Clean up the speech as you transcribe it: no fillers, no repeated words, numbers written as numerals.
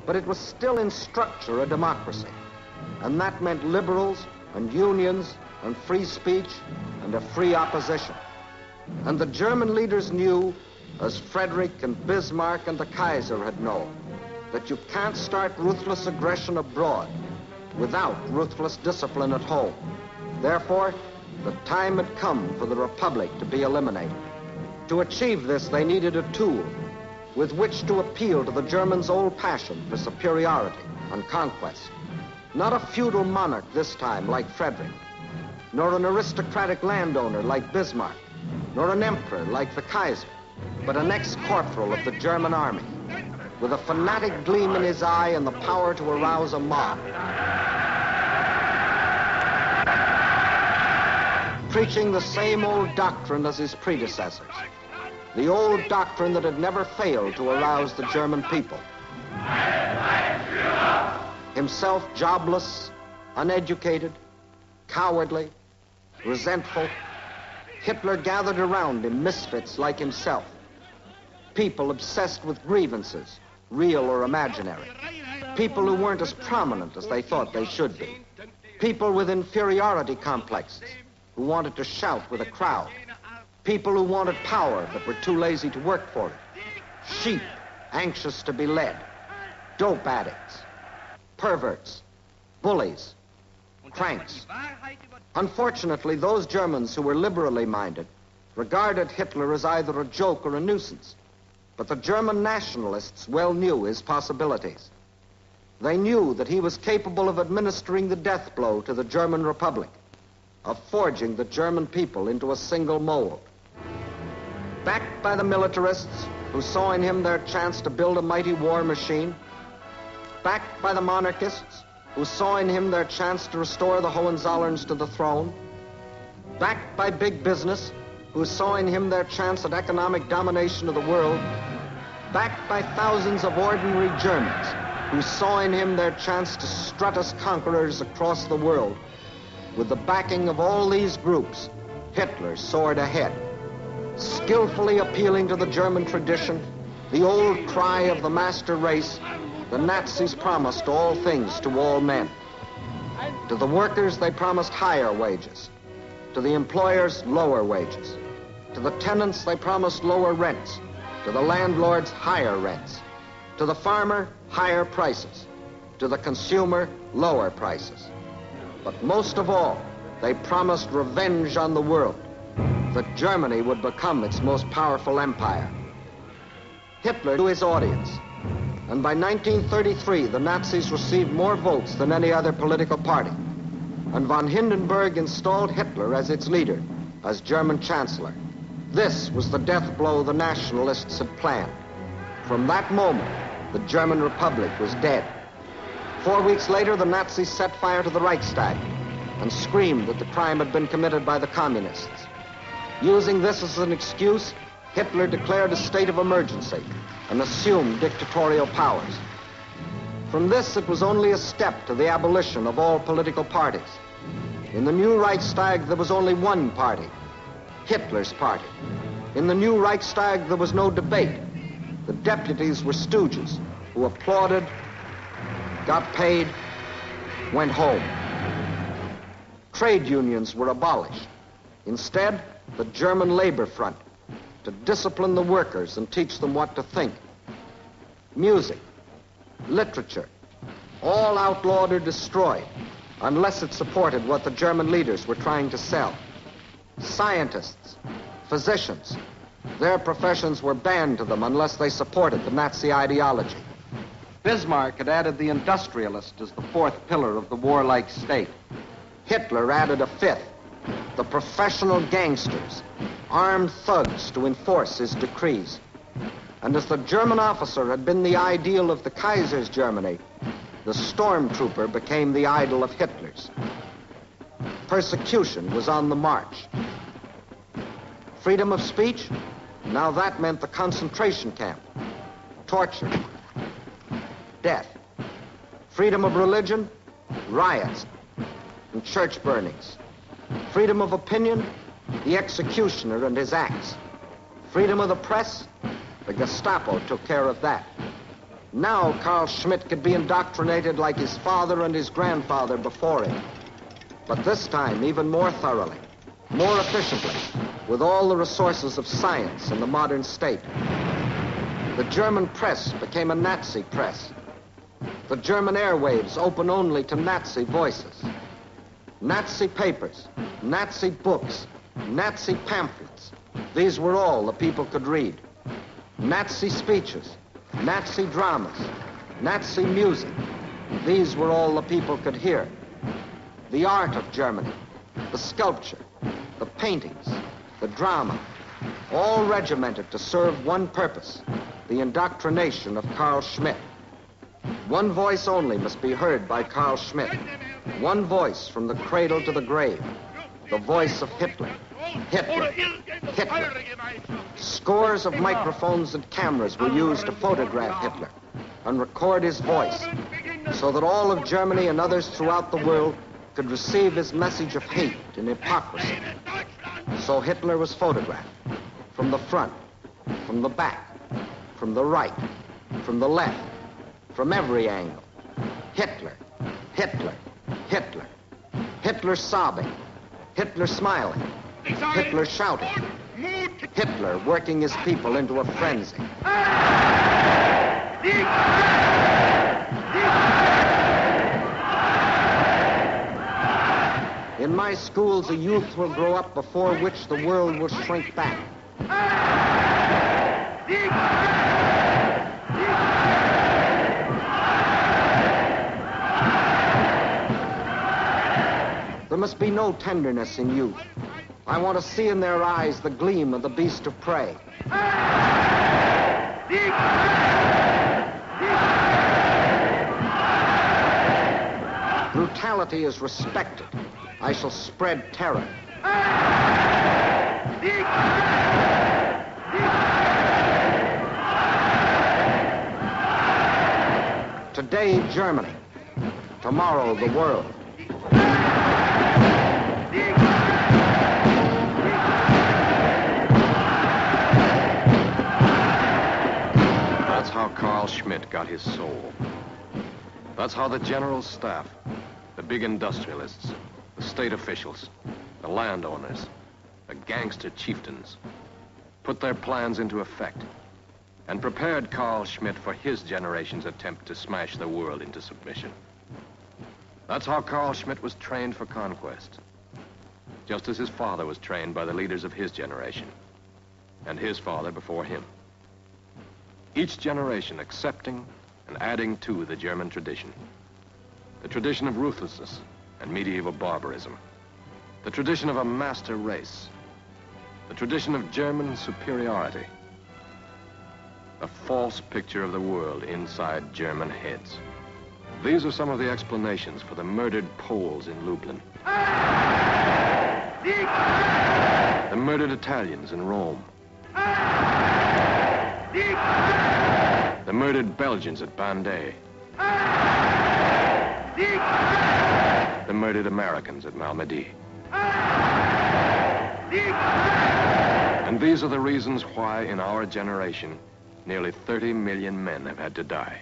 but it was still in structure a democracy. And that meant liberals and unions and free speech and a free opposition. And the German leaders knew, as Frederick and Bismarck and the Kaiser had known, that you can't start ruthless aggression abroad without ruthless discipline at home. Therefore, the time had come for the Republic to be eliminated. To achieve this, they needed a tool with which to appeal to the Germans' old passion for superiority and conquest. Not a feudal monarch this time like Frederick, nor an aristocratic landowner like Bismarck, nor an emperor like the Kaiser, but an ex-corporal of the German army, with a fanatic gleam in his eye and the power to arouse a mob. Preaching the same old doctrine as his predecessors, the old doctrine that had never failed to arouse the German people. Himself jobless, uneducated, cowardly, resentful, Hitler gathered around him misfits like himself, people obsessed with grievances, real or imaginary, people who weren't as prominent as they thought they should be, people with inferiority complexes who wanted to shout with a crowd, people who wanted power but were too lazy to work for it, sheep anxious to be led, dope addicts, perverts, bullies, cranks. Unfortunately, those Germans who were liberally minded regarded Hitler as either a joke or a nuisance. But the German nationalists well knew his possibilities. They knew that he was capable of administering the death blow to the German Republic, of forging the German people into a single mold. Backed by the militarists who saw in him their chance to build a mighty war machine, backed by the monarchists who saw in him their chance to restore the Hohenzollerns to the throne, backed by big business who saw in him their chance at economic domination of the world, backed by thousands of ordinary Germans who saw in him their chance to strut as conquerors across the world. With the backing of all these groups, Hitler soared ahead, skillfully appealing to the German tradition, the old cry of the master race. The Nazis promised all things to all men. To the workers, they promised higher wages. To the employers, lower wages. To the tenants, they promised lower rents. To the landlords, higher rents. To the farmer, higher prices. To the consumer, lower prices. But most of all, they promised revenge on the world, that Germany would become its most powerful empire. Hitler knew his audience. And by 1933, the Nazis received more votes than any other political party. And von Hindenburg installed Hitler as its leader, as German Chancellor. This was the death blow the nationalists had planned. From that moment, the German Republic was dead. 4 weeks later, the Nazis set fire to the Reichstag and screamed that the crime had been committed by the communists. Using this as an excuse, Hitler declared a state of emergency and assumed dictatorial powers. From this, it was only a step to the abolition of all political parties. In the new Reichstag, there was only one party, Hitler's party. In the new Reichstag, there was no debate. The deputies were stooges who applauded, got paid, went home. Trade unions were abolished. Instead, the German Labor Front, to discipline the workers and teach them what to think. Music, literature, all outlawed or destroyed, unless it supported what the German leaders were trying to sell. Scientists, physicians, their professions were banned to them unless they supported the Nazi ideology. Bismarck had added the industrialist as the fourth pillar of the warlike state. Hitler added a fifth, the professional gangsters, armed thugs to enforce his decrees. And as the German officer had been the ideal of the Kaiser's Germany, the stormtrooper became the idol of Hitler's. Persecution was on the march. Freedom of speech? Now that meant the concentration camp, torture, death. Freedom of religion? Riots and church burnings. Freedom of opinion? The executioner and his axe. Freedom of the press? The Gestapo took care of that. Now Carl Schmitt could be indoctrinated like his father and his grandfather before him. But this time, even more thoroughly, more efficiently, with all the resources of science and the modern state. The German press became a Nazi press. The German airwaves open only to Nazi voices. Nazi papers, Nazi books, Nazi pamphlets. These were all the people could read. Nazi speeches, Nazi dramas, Nazi music. These were all the people could hear. The art of Germany, the sculpture, the paintings, the drama, all regimented to serve one purpose, the indoctrination of Carl Schmitt. One voice only must be heard by Carl Schmitt. One voice from the cradle to the grave. The voice of Hitler. Hitler. Hitler. Scores of microphones and cameras were used to photograph Hitler and record his voice so that all of Germany and others throughout the world could receive his message of hate and hypocrisy. So Hitler was photographed from the front, from the back, from the right, from the left, from every angle. Hitler, Hitler, Hitler. Hitler sobbing, Hitler smiling, Hitler shouting, Hitler working his people into a frenzy. In my schools, a youth will grow up before which the world will shrink back. There must be no tenderness in youth. I want to see in their eyes the gleam of the beast of prey. Brutality is respected. I shall spread terror. Today, Germany. Tomorrow, the world. That's how Carl Schmitt got his soul. That's how the General Staff, the big industrialists, the state officials, the landowners, the gangster chieftains, put their plans into effect and prepared Carl Schmitt for his generation's attempt to smash the world into submission. That's how Carl Schmitt was trained for conquest, just as his father was trained by the leaders of his generation, and his father before him. Each generation accepting and adding to the German tradition. The tradition of ruthlessness and medieval barbarism. The tradition of a master race. The tradition of German superiority. A false picture of the world inside German heads. These are some of the explanations for the murdered Poles in Lublin. The murdered Italians in Rome. The murdered Belgians at Bandé. The murdered Americans at Malmedy. And these are the reasons why, in our generation, nearly 30 million men have had to die.